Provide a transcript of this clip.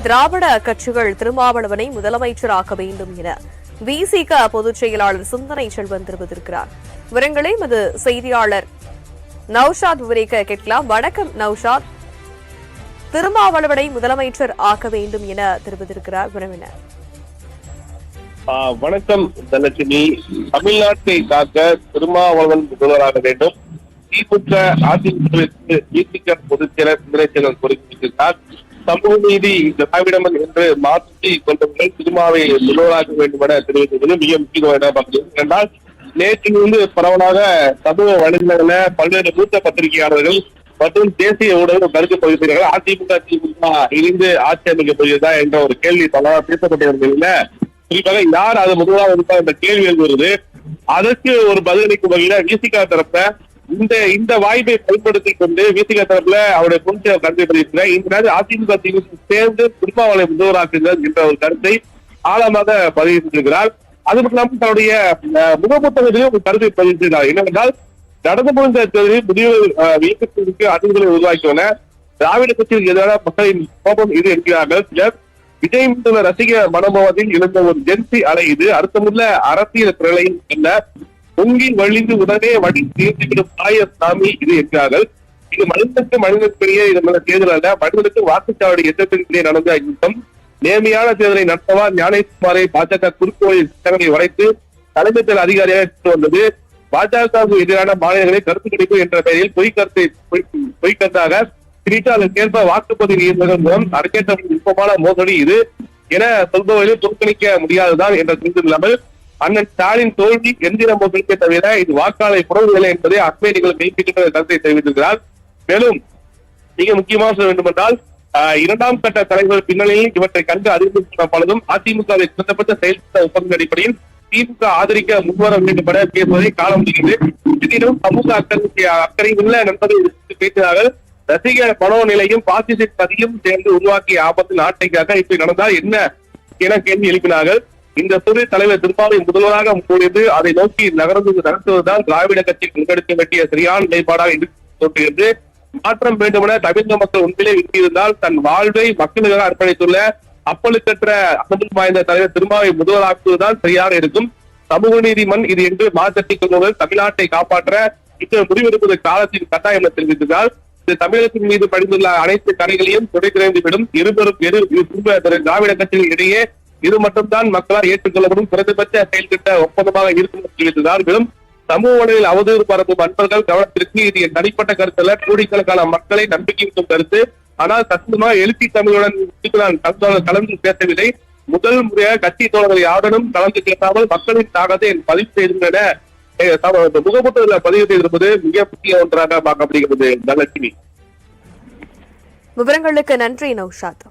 திராவிட கட்சிகள் திருமாவளவனை முதலமைச்சராக்க வேண்டும் என விசிக பொதுச் செயலாளர் சிந்தனை செல்வன் தெரிவித்திருக்கிறார். விவரங்களை எமது செய்தியாளர் நௌஷாத் விவரிக்க கேட்கலாம். வணக்கம் நௌஷாத். திருமாவளவனை முதலமைச்சர் ஆக்க வேண்டும் என தெரிவித்திருக்கிறார். வணக்கம் தனலட்சுமி. தமிழ்நாட்டை காக்க திருமாவளவன் முதல்வராக வேண்டும். திமுக அதிமுகவிற்கு விசிக பொதுச் செயலர் சிந்தனை செல்வன் குறிப்பிட்டிருக்கிறார். சமூக நீதி திராவிடமன் என்று மாற்றி கொண்டவர்கள் திருமாவை முதல்வராக வேண்டும் என தெரிவித்தது மிக முக்கியமான என்றால் நேற்றிலிருந்து பரவலாக சமூக வலைதளங்கள பல்வேறு மூத்த பத்திரிகையாளர்கள் மற்றும் தேசிய ஊடகம் கருத்து பதிவிட்டார்கள். அதிமுக திமுக இணைந்து ஆட்சி அமைக்கப் போகிறதா என்ற ஒரு கேள்வி பலராக பேசப்பட்டவர்களில் குறிப்பாக யார் அது முதல்வராக இருப்பார் என்ற கேள்வி எழுதுவது. அதற்கு ஒரு பதிலளிக்கும் வகையில விசிக தரப்புல இந்த வாய்ப்பை பயன்படுத்திக் கொண்டு விசிக தரப்புல அவருடைய பொதுச் கருத்தை பதிவிட்டார். இந்த நேரத்தில் அதிமுக திமுக சேர்ந்து திருமாவளவனை முதல்வராக்குங்கள் என்ற ஒரு கருத்தை ஆழமாக பதிவிட்டிருக்கிறார். அது மட்டும் இல்லாமல் தன்னுடைய முகப்புத்தகத்திலே ஒரு கருத்தை பதிவிட்டிருக்கிறார். என்னவென்றால் நடந்து முடிந்த தேர்தலில் முடிவு இயக்கத்திற்கு அதிர்வுகளை உருவாக்கியுள்ள திராவிட கட்சிக்கு எதிரான மக்களின் கோபம் இது என்கிறார்கள் சிலர். விஜய் மீதுள்ள ரசிக மனோபாவத்தில் எழுந்த ஒரு ஜென்சி அலை இது. அர்த்தமுள்ள அரசியல் பிரளையும் அல்ல, பொங்கி வழிந்து உடனே வழி தீர்த்துவிடும் தாய சாமி இது என்கிறார்கள். இது மனிதனுக்கு இது தேர்தல் அல்ல, மனிதனுக்கு வாக்குச்சாவடி எதிர்ப்பிலே நடந்த யுத்தம். நேர்மையான தேர்தலை நடத்தவா ஞானேஷ்குமாரை பாஜக குறுக்கோளில் திட்டங்களை வளைத்து தலைமை தேர்தல் அதிகாரியாக வந்தது. பாஜகவுக்கு எதிரான மாநிலங்களை கருத்து கிடைப்பு என்ற பெயரில் பொய்க்கருத்தாக அதற்கேற்ப வாக்குப்பதிவு இயந்திரங்கள் மூலம் அரங்கேற்ற நுட்பமான மோசடி இது என சொல்பவர்களில் புறக்கணிக்க முடியாதுதான் என்ற குறிப்பில் இல்லாமல் அண்ணன் ஸ்டாலின் தோல்வி எந்திர மோசடிக்கே தவிர இது வாக்காளரை புறவில்லை என்பதை அக்மேனிகள் மெய்ப்பிக்கின்ற கருத்தை தெரிவித்திருக்கிறார். மேலும் மிக முக்கியமாக சொல்ல வேண்டும் என்றால் இரண்டாம் கட்ட தலைவர் பின்னணியில் இவற்றை கண்டு அறிவிக்கப்பட்ட பலதும் அதிமுகவை சம்பந்தப்பட்ட செயல்பட்ட ஒப்பந்த அடிப்படையில் திமுக ஆதரிக்க முன்வர வேண்டும் என பேசுவதை காண முடிகிறது. இதிலும் சமூக அக்கறை உள்ள நண்பர்கள் பேசினார்கள். ரசிக மனோநிலையும் பாசிச பதியும் சேர்ந்து உருவாக்கிய ஆபத்து நாட்டைக்காக இப்படி நடந்தால் என்ன என கேள்வி எழுப்பினார்கள். இந்த துறை தலைவர் திருமாவை முதல்வராக முன்மொழிந்து அதை நோக்கி நடத்துவதுதான் திராவிட கட்சி முன்னெடுக்க வேண்டிய சரியான நிலைப்பாடாக தோன்றுகிறது. மாற்றம் வேண்டுமென தமிழக மக்கள் உண்மையிலே விரும்பியிருந்தால் தன் வாழ்வை மக்களுக்காக அர்ப்பணித்துள்ள அப்பழுக்கற்ற அனுபவம் வாய்ந்த தலைவர் திருமாவை முதல்வராக்குவதுதான் சரியாக இருக்கும். சமூக நீதி மண் இது என்று மாற்றத்திக் கொள்வர்கள் தமிழ்நாட்டை காப்பாற்ற இந்த முடிவெடுப்பது காலத்தின் கட்டாயம் என தெரிவித்தால் தமிழகத்தின் மீது படிந்துள்ள அனைத்து கரைகளையும் துடை திறந்துவிடும். திராவிட கட்சிகள் இடையே இது மட்டும்தான் மக்களால் ஏற்றுக்கொள்ளப்படும் குறைந்தபட்ச செயல்திட்ட ஒப்பந்தமாக இருக்கும் தெரிவித்ததால் மேலும் சமூக வலையில் அவதூறு பரப்பும் அன்பர்கள் கவனத்திற்கு இது என் தனிப்பட்ட கருத்தல்ல, கோடிக்கணக்கான மக்களை நம்பிக்கைக்கும் கருத்து. ஆனால் சத்தமாக எழுச்சி தமிழுடன் கலந்து பேசவில்லை. முதல் முறையாக கட்சி தோழர்கள் யாருடனும் கலந்து பேசாமல் மக்களின் தாகத்தை என் பதிவு செய்கின்றன முகப்புத்தகத்தில் பதிவு செய்திருப்பது மிக முக்கிய ஒன்றாக பார்க்கப்படுகிறது. தனலட்சுமி. விவரங்களுக்கு நன்றி நௌஷாத்.